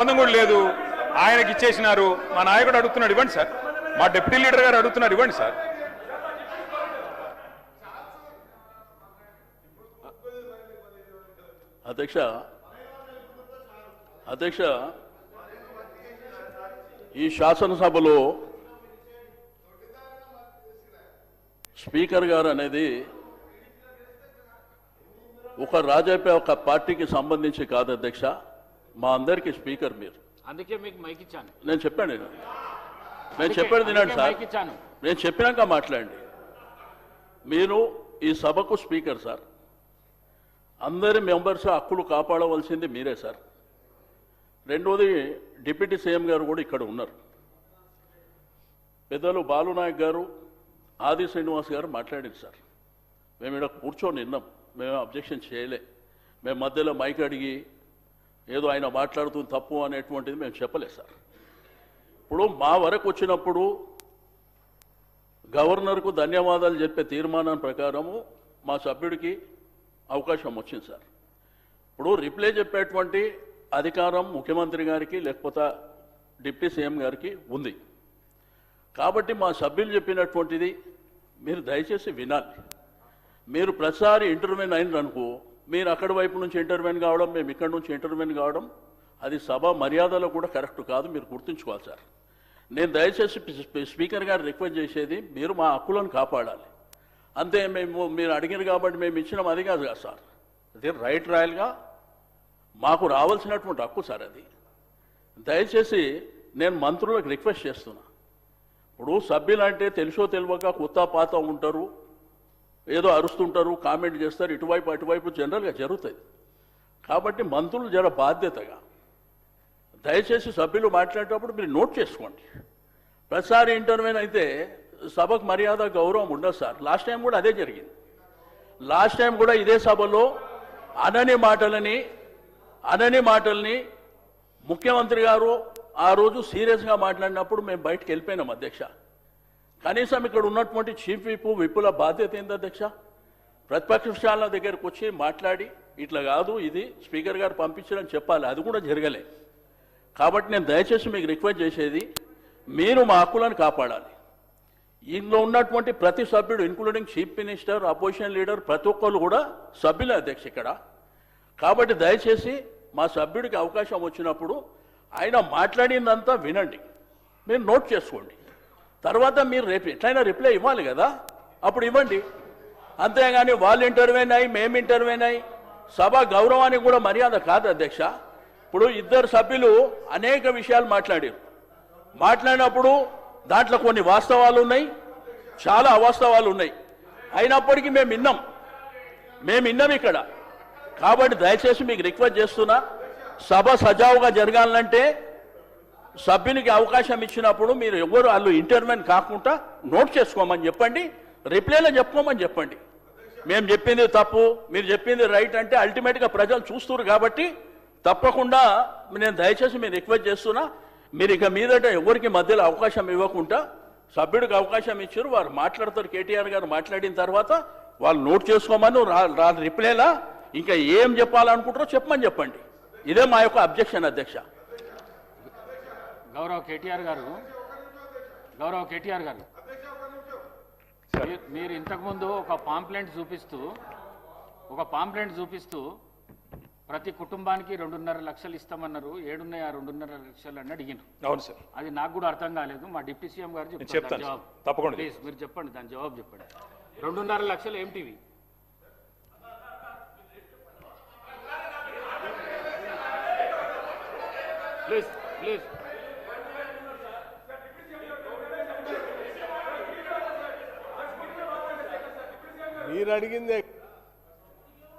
సంబంధం కూడా లేదు. ఆయనకి ఇచ్చేసినారు. మా నాయకుడు అడుగుతున్నాడు, ఇవ్వండి సార్. మా డిప్యూటీ లీడర్ గారు అడుగుతున్నారు, ఇవ్వండి సార్. అధ్యక్ష ఈ శాసనసభలో స్పీకర్ గారు అనేది ఒక పార్టీకి సంబంధించి కాదు అధ్యక్ష, మా అందరికీ స్పీకర్ మీరు. అందుకే మీకు మైక్ ఇచ్చాను. నేను చెప్పాను తినండి సార్. నేను చెప్పినాక మాట్లాడండి. మీరు ఈ సభకు స్పీకర్ సార్. అందరి మెంబర్స్ హక్కులు కాపాడవలసింది మీరే సార్. రెండోది, డిప్యూటీ సీఎం గారు కూడా ఇక్కడ ఉన్నారు. పెద్దలు బాలునాయక్ గారు, ఆది శ్రీనివాస్ గారు మాట్లాడింది సార్. మేము ఇక్కడ కూర్చొని విన్నాం, మేము అబ్జెక్షన్ చేయలే. మేము మధ్యలో మైక్ అడిగి ఏదో ఆయన మాట్లాడుతుంది తప్పు అనేటువంటిది మేము చెప్పలేదు సార్. ఇప్పుడు మా వరకు వచ్చినప్పుడు గవర్నర్కు ధన్యవాదాలు చెప్పే తీర్మానం ప్రకారము మా సభ్యుడికి అవకాశం వచ్చింది సార్. ఇప్పుడు రిప్లై చెప్పేటువంటి అధికారం ముఖ్యమంత్రి గారికి లేకపోతే డిప్యూటీ సీఎం గారికి ఉంది. కాబట్టి మా సభ్యులు చెప్పినటువంటిది మీరు దయచేసి వినాలి. మీరు ప్రతిసారి ఇంటర్వ్యూన్ అయినరనుకో, మీరు అక్కడి వైపు నుంచి ఇంటర్వ్యూన్ కావడం, మేము ఇక్కడి నుంచి ఇంటర్వ్యూన్ కావడం, అది సభ మర్యాదలో కూడా కరెక్ట్ కాదు. మీరు గుర్తుంచుకోవాలి సార్. నేను దయచేసి స్పీకర్ గారు రిక్వెస్ట్ చేసేది, మీరు మా హక్కులను కాపాడాలి అంతే. మీరు అడిగిన కాబట్టి మేము ఇచ్చినాం అది కాదు కదా సార్. అది రైట్ రాయల్గా మాకు రావాల్సినటువంటి హక్కు సార్ అది. దయచేసి నేను మంత్రులకు రిక్వెస్ట్ చేస్తున్నా. ఇప్పుడు సభ్యులు అంటే తెలుసో తెలియక కొత్త పాత ఉంటారు, ఏదో అరుస్తుంటారు, కామెంట్ చేస్తారు, ఇటువైపు అటువైపు జనరల్గా జరుగుతుంది. కాబట్టి మంత్రులు జర బాధ్యతగా దయచేసి సభ్యులు మాట్లాడేటప్పుడు మీరు నోట్ చేసుకోండి. ప్రతిసారి ఇంటర్వ్యూన్ అయితే సభకు మర్యాద గౌరవం ఉండదు సార్. లాస్ట్ టైం కూడా అదే జరిగింది. లాస్ట్ టైం కూడా ఇదే సభలో అనని మాటల్ని ముఖ్యమంత్రి గారు ఆ రోజు సీరియస్గా మాట్లాడినప్పుడు మేము బయటకు వెళ్ళిపోయినాం అధ్యక్ష. కనీసం ఇక్కడ ఉన్నటువంటి చీఫ్ విప్పుల బాధ్యత ఏంది అధ్యక్ష? ప్రతిపక్షాల దగ్గరకు వచ్చి మాట్లాడి ఇట్లా కాదు, ఇది స్పీకర్ గారు పంపించారని చెప్పాలి. అది కూడా జరగలే. కాబట్టి నేను దయచేసి మీకు రిక్వెస్ట్ చేసేది, మీరు మా హక్కులను కాపాడాలి. ఇందులో ఉన్నటువంటి ప్రతి సభ్యుడు including chief minister, opposition leader, ప్రతి ఒక్కరు కూడా సభ్యులే అధ్యక్ష ఇక్కడ. కాబట్టి దయచేసి మా సభ్యుడికి అవకాశం వచ్చినప్పుడు ఆయన మాట్లాడిందంతా వినండి, మీరు నోట్ చేసుకోండి. తర్వాత మీరు రేపు ఎట్లయినా రిప్లై ఇవ్వాలి కదా, అప్పుడు ఇవ్వండి. అంతేగాని వాళ్ళు ఇంటర్వ్యూన్ అయ్యి మేము ఇంటర్వ్యూన్ అయ్యి సభ గౌరవానికి కూడా మర్యాద కాదు అధ్యక్ష. ఇప్పుడు ఇద్దరు సభ్యులు అనేక విషయాలు మాట్లాడినప్పుడు దాంట్లో కొన్ని వాస్తవాలు ఉన్నాయి, చాలా అవాస్తవాలు ఉన్నాయి. అయినప్పటికీ మేము విన్నాం ఇక్కడ. కాబట్టి దయచేసి మీకు రిక్వెస్ట్ చేస్తున్నా, సభ సజావుగా జరగాలంటే సభ్యునికి అవకాశం ఇచ్చినప్పుడు మీరు ఎవరు వాళ్ళు ఇంటర్వ్యూన్ కాకుండా నోట్ చేసుకోమని చెప్పండి, రిప్లైలో చెప్పుకోమని చెప్పండి. మేము చెప్పింది తప్పు, మీరు చెప్పింది రైట్ అంటే అల్టిమేట్గా ప్రజలు చూస్తున్నారు. కాబట్టి తప్పకుండా నేను దయచేసి మీరు రిక్వెస్ట్ చేస్తున్నా, మీరు ఇక మీదట ఎవరికి మధ్యలో అవకాశం ఇవ్వకుండా సభ్యుడికి అవకాశం ఇచ్చారు, వారు మాట్లాడతారు. కేటీఆర్ గారు మాట్లాడిన తర్వాత వాళ్ళు నోట్ చేసుకోమని రిప్లైలా ఇంకా ఏం చెప్పాలనుకుంటారో చెప్పండి. ఇదే మా యొక్క అబ్జెక్షన్ అధ్యక్ష. గౌరవ కేటీఆర్ గారు మీరు ఇంతకుముందు ఒక పాంప్లెంట్ చూపిస్తూ ప్రతి కుటుంబానికి 2.5 లక్షలు ఇస్తామన్నారు. 7 ఆ 2.5 లక్షలు అని అడిగినారు. అవును సార్. అది నాకు కూడా అర్థం కాలేదు. మా డిప్యూటీ సీఎం గారు చెప్తారు జవాబు. తప్పకుండా ప్లీజ్ మీరు చెప్పండి, దాని జవాబు చెప్పండి. 2.5 లక్షలు ఏమిటివి? ప్లీజ్ మీరు అడిగింది